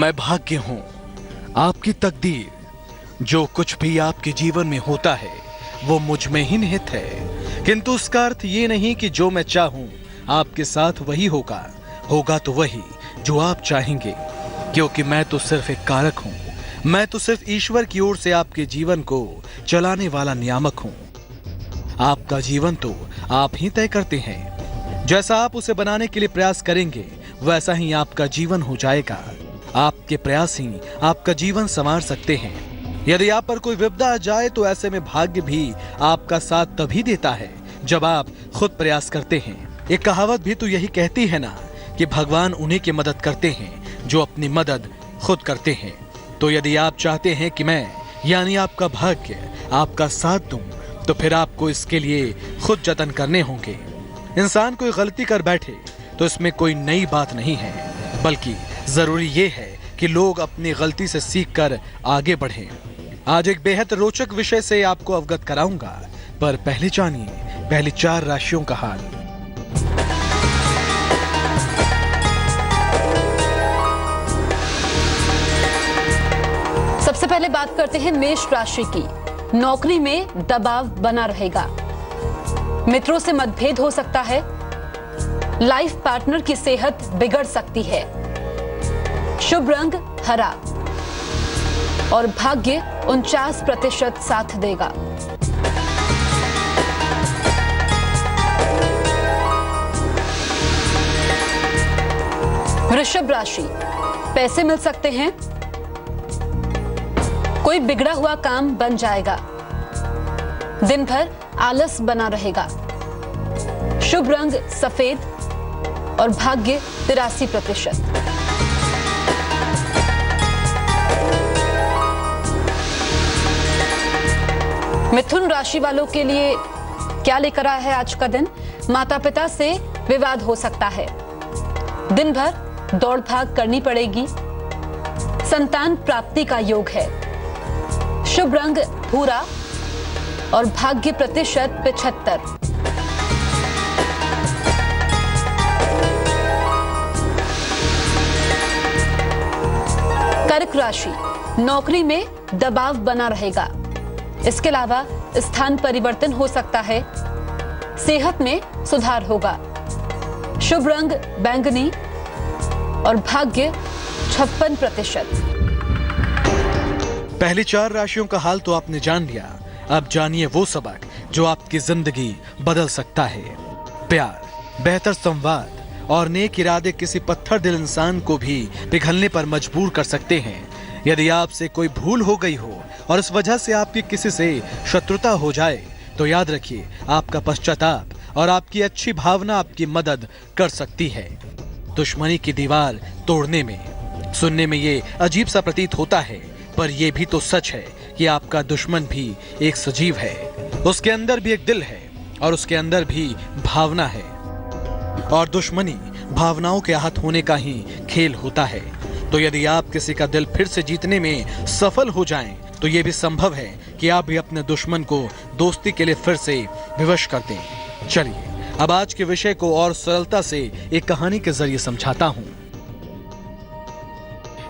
मैं भाग्य हूं, आपकी तकदीर, जो कुछ भी आपके जीवन में होता है वो मुझ में ही निहित है। किंतु उसका अर्थ ये नहीं कि जो मैं चाहूं आपके साथ वही होगा। होगा तो वही जो आप चाहेंगे, क्योंकि मैं तो सिर्फ एक कारक हूं। मैं तो सिर्फ ईश्वर की ओर से आपके जीवन को चलाने वाला नियामक हूं। आपका जीवन तो आप ही तय करते हैं। जैसा आप उसे बनाने के लिए प्रयास करेंगे वैसा ही आपका जीवन हो जाएगा। आपके प्रयास ही आपका जीवन संवार सकते हैं। यदि आप पर कोई विपदा आ जाए तो ऐसे में भाग्य भी आपका साथ तभी देता है जब आप खुद प्रयास करते हैं। एक कहावत भी तो यही कहती है ना कि भगवान उन्हीं की मदद करते हैं जो अपनी मदद खुद करते हैं। तो यदि आप चाहते हैं कि मैं यानी आपका भाग्य आपका साथ दूं, तो फिर आपको इसके लिए खुद जतन करने होंगे। इंसान कोई गलती कर बैठे तो इसमें कोई नई बात नहीं है, बल्कि जरूरी ये है कि लोग अपनी गलती से सीखकर आगे बढ़ें। आज एक बेहद रोचक विषय से आपको अवगत कराऊंगा, पर पहले जानिए पहली 4 राशियों का हाल। सबसे पहले बात करते हैं मेष राशि की। नौकरी में दबाव बना रहेगा, मित्रों से मतभेद हो सकता है, लाइफ पार्टनर की सेहत बिगड़ सकती है। शुभ रंग हरा और भाग्य 49% साथ देगा। वृषभ राशि, पैसे मिल सकते हैं, कोई बिगड़ा हुआ काम बन जाएगा, दिन भर आलस बना रहेगा। शुभ रंग सफेद और भाग्य 83%। मिथुन राशि वालों के लिए क्या लेकर आया है आज का दिन? माता पिता से विवाद हो सकता है, दिन भर दौड़ भाग करनी पड़ेगी, संतान प्राप्ति का योग है। शुभ रंग भूरा और भाग्य प्रतिशत 75। कर्क राशि, नौकरी में दबाव बना रहेगा, इसके अलावा स्थान परिवर्तन हो सकता है, सेहत में सुधार होगा। शुभ रंग बैंगनी और भाग्य 56%। पहली 4 राशियों का हाल तो आपने जान लिया। अब जानिए वो सबक जो आपकी जिंदगी बदल सकता है। प्यार, बेहतर संवाद और नेक इरादे किसी पत्थर दिल इंसान को भी पिघलने पर मजबूर कर सकते हैं। यदि आपसे कोई भूल हो गई हो और इस वजह से आपकी किसी से शत्रुता हो जाए, तो याद रखिए आपका पश्चाताप और आपकी अच्छी भावना आपकी मदद कर सकती है। दुश्मनी की दीवार तोड़ने में, सुनने में ये अजीब सा प्रतीत होता है, पर यह भी तो सच है कि आपका दुश्मन भी एक सजीव है। उसके अंदर भी एक दिल है और उसके अंदर भी भावना है, और दुश्मनी भावनाओं के आहत होने का ही खेल होता है। तो यदि आप किसी का दिल फिर से जीतने में सफल हो जाएं, तो यह भी संभव है कि आप भी अपने दुश्मन को दोस्ती के लिए फिर से विवश कर दें। चलिए अब आज के विषय को और सरलता से एक कहानी के जरिए समझाता हूं।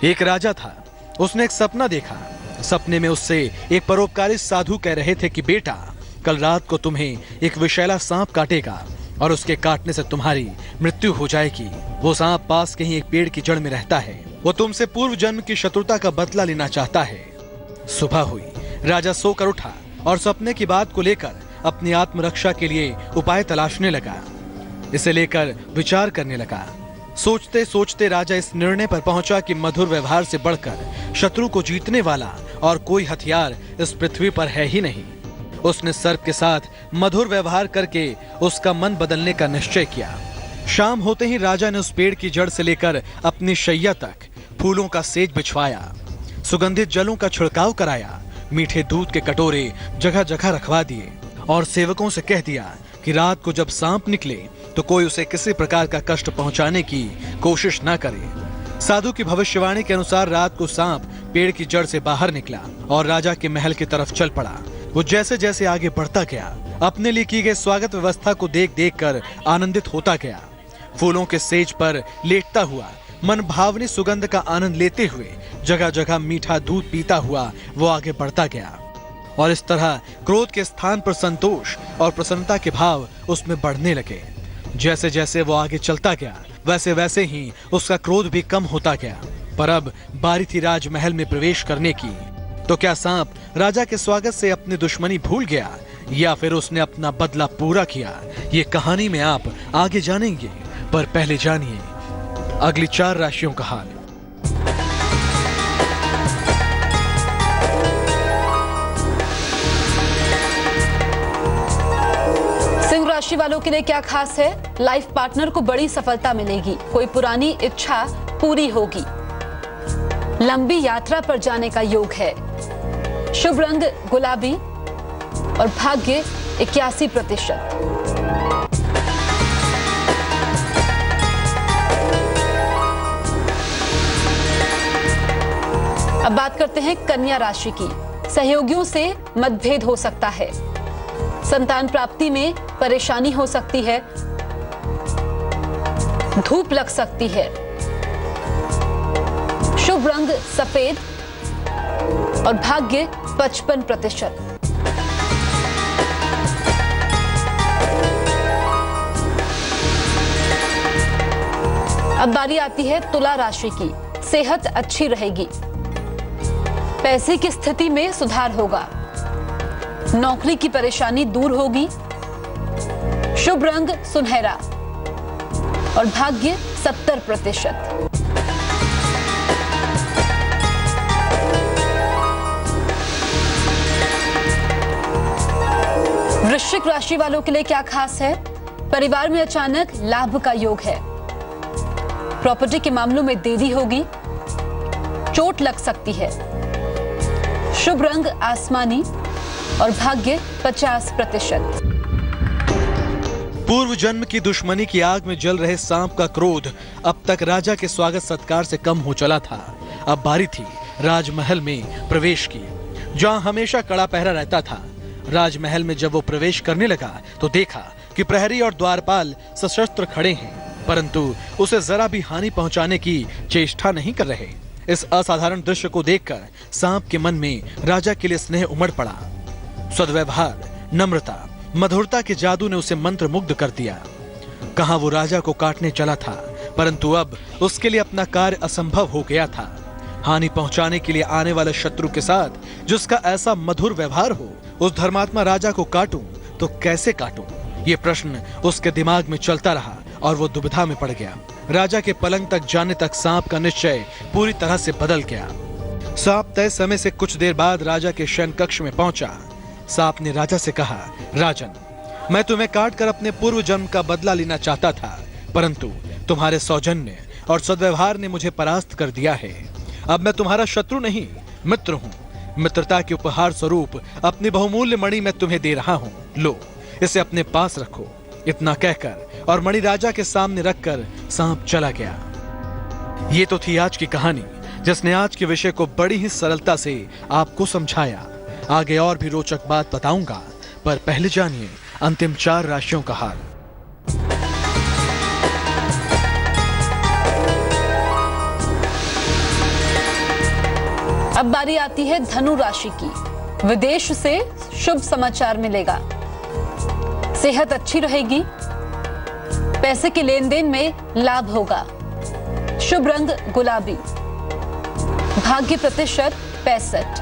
एक राजा था, उसने एक सपना देखा। सपने में उससे एक परोपकारी साधु कह रहे थे कि बेटा, कल रात को तुम्हें एक विषैला सांप काटेगा और उसके काटने से तुम्हारी मृत्यु हो जाएगी। वो सांप पास कहीं एक पेड़ की जड़ में रहता है। वो तुमसे पूर्व जन्म की शत्रुता का बदला लेना चाहता है। सुबह हुई, राजा सोकर उठा और सपने की बात को लेकर अपनी आत्मरक्षा के लिए उपाय तलाशने लगा। इसे लेकर विचार करने लगा। सोचते सोचते राजा इस निर्णय पर पहुंचा कि मधुर व्यवहार से बढ़कर शत्रु को जीतने वाला और कोई हथियार इस पृथ्वी पर है ही नहीं। उसने सर्प के साथ मधुर व्यवहार करके उसका मन बदलने का निश्चय किया। शाम होते ही राजा ने उस पेड़ की जड़ से लेकर अपनी शैया तक फूलों का सेज बिछवाया, सुगंधित जलों का छिड़काव कराया, मीठे दूध के कटोरे जगह जगह रखवा दिए और सेवकों से कह दिया कि रात को जब सांप निकले तो कोई उसे किसी प्रकार का कष्ट पहुंचाने की कोशिश न करे। साधु की भविष्यवाणी के अनुसार रात को सांप पेड़ की जड़ से बाहर निकला और राजा के महल की तरफ चल पड़ा। वो जैसे जैसे आगे बढ़ता गया, अपने लिए की गई स्वागत व्यवस्था को देख देख कर आनंदित होता गया। फूलों के सेज पर लेटता हुआ मन भावनी सुगंध का आनंद लेते हुए जगह जगह मीठा दूध पीता हुआ वो आगे बढ़ता गया और इस तरह क्रोध के स्थान पर संतोष और प्रसन्नता के भाव उसमें बढ़ने लगे। जैसे जैसे वो आगे चलता गया वैसे वैसे ही उसका क्रोध भी कम होता गया। पर अब बारी थी राजमहल में प्रवेश करने की। तो क्या सांप राजा के स्वागत से अपनी दुश्मनी भूल गया या फिर उसने अपना बदला पूरा किया? ये कहानी में आप आगे जानेंगे, पर पहले जानिए अगली 4 राशियों का हाल। सिंह राशि वालों के लिए क्या खास है? लाइफ पार्टनर को बड़ी सफलता मिलेगी, कोई पुरानी इच्छा पूरी होगी, लंबी यात्रा पर जाने का योग है। शुभ रंग गुलाबी और भाग्य 81%। अब बात करते हैं कन्या राशि की। सहयोगियों से मतभेद हो सकता है, संतान प्राप्ति में परेशानी हो सकती है, धूप लग सकती है। शुभ रंग सफेद और भाग्य 55%। अब बारी आती है तुला राशि की। सेहत अच्छी रहेगी, पैसे की स्थिति में सुधार होगा, नौकरी की परेशानी दूर होगी। शुभ रंग सुनहरा और भाग्य 70%। वृश्चिक राशि वालों के लिए क्या खास है? परिवार में अचानक लाभ का योग है, प्रॉपर्टी के मामलों में देरी होगी, चोट लग सकती है। शुभ रंग आसमानी और भाग्य 50%। पूर्व जन्म की दुश्मनी की आग में जल रहे सांप का क्रोध अब तक राजा के स्वागत सत्कार से कम हो चला था। अब बारी थी राजमहल में प्रवेश की, जहां हमेशा कड़ा पहरा रहता था। राजमहल में जब वो प्रवेश करने लगा तो देखा कि प्रहरी और द्वारपाल सशस्त्र खड़े हैं, परंतु उसे जरा भी हानि पहुंचाने की चेष्टा नहीं कर रहे। इस असाधारण दृश्य को देखकर सांप के मन में राजा के लिए स्नेह उमड़ पड़ा। सद्व्यवहार, नम्रता, मधुरता के जादू ने उसे मंत्रमुग्ध कर दिया। कहां वो राजा को काटने चला था, परंतु अब उसके लिए अपना कार्य असंभव हो गया था। हानि पहुंचाने के लिए आने वाले शत्रु के साथ जिसका ऐसा मधुर व्यवहार हो, उस धर्मात्मा राजा को काटूं तो कैसे काटूं? ये प्रश्न उसके दिमाग में चलता रहा और वो दुविधा में पड़ गया। राजा के पलंग तक जाने तक सांप का निश्चय पूरी तरह से बदल गया। सांप तय समय से कुछ देर बाद राजा के शयन कक्ष में पहुंचा। सांप ने राजा से कहा, राजन, मैं तुम्हें काट कर अपने पूर्व जन्म का बदला लेना चाहता था, परंतु तुम्हारे सौजन्य और सद्व्यवहार ने मुझे परास्त कर दिया है। अब मैं तुम्हारा शत्रु नहीं, मित्र हूँ। मित्रता के उपहार स्वरूप अपनी बहुमूल्य मणि मैं तुम्हें दे रहा हूँ, लो इसे अपने पास रखो। इतना कहकर और मणि राजा के सामने रखकर सांप चला गया। ये तो थी आज की कहानी, जिसने आज के विषय को बड़ी ही सरलता से आपको समझाया। आगे और भी रोचक बात बताऊंगा, पर पहले जानिए अंतिम 4 राशियों का हाल। अब बारी आती है धनु राशि की। विदेश से शुभ समाचार मिलेगा, सेहत अच्छी रहेगी, पैसे के लेन देन में लाभ होगा। शुभ रंग गुलाबी, भाग्य प्रतिशत 65।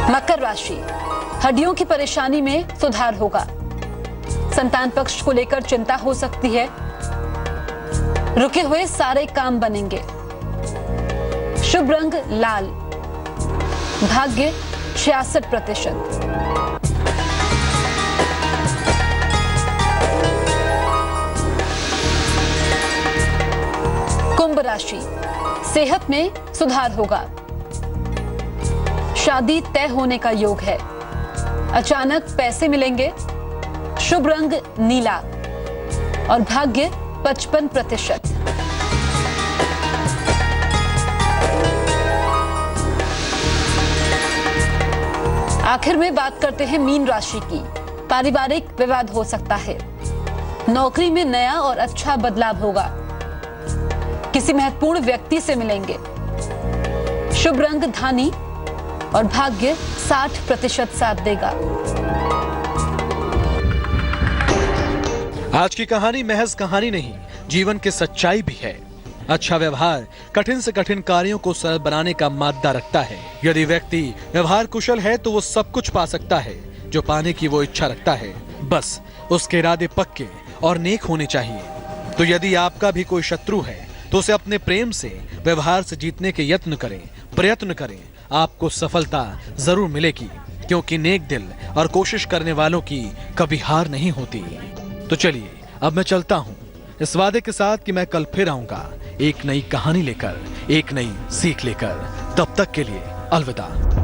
मकर राशि, हड्डियों की परेशानी में सुधार होगा, संतान पक्ष को लेकर चिंता हो सकती है, रुके हुए सारे काम बनेंगे। शुभ रंग लाल, भाग्य 66%। कुंभ राशि, सेहत में सुधार होगा, शादी तय होने का योग है, अचानक पैसे मिलेंगे। शुभ रंग नीला और भाग्य 55%। आखिर में बात करते हैं मीन राशि की। पारिवारिक विवाद हो सकता है। नौकरी में नया और अच्छा बदलाव होगा। किसी महत्वपूर्ण व्यक्ति से मिलेंगे। शुभ रंग धानी और भाग्य 60% साथ देगा। आज की कहानी महज कहानी नहीं, जीवन की सच्चाई भी है। अच्छा व्यवहार कठिन से कठिन कार्यों को सरल बनाने का मादा रखता है। यदि व्यक्ति व्यवहार कुशल है तो वो सब कुछ पा सकता है जो पाने की वो इच्छा रखता है। बस उसके इरादे पक्के और नेक होने चाहिए। तो यदि आपका भी कोई शत्रु है तो उसे अपने प्रेम से, व्यवहार से जीतने के प्रयत्न करें। आपको सफलता जरूर मिलेगी, क्योंकि नेक दिल और कोशिश करने वालों की कभी हार नहीं होती। तो चलिए अब मैं चलता हूँ, इस वादे के साथ कि मैं कल फिर आऊंगा एक नई कहानी लेकर, एक नई सीख लेकर। तब तक के लिए अलविदा।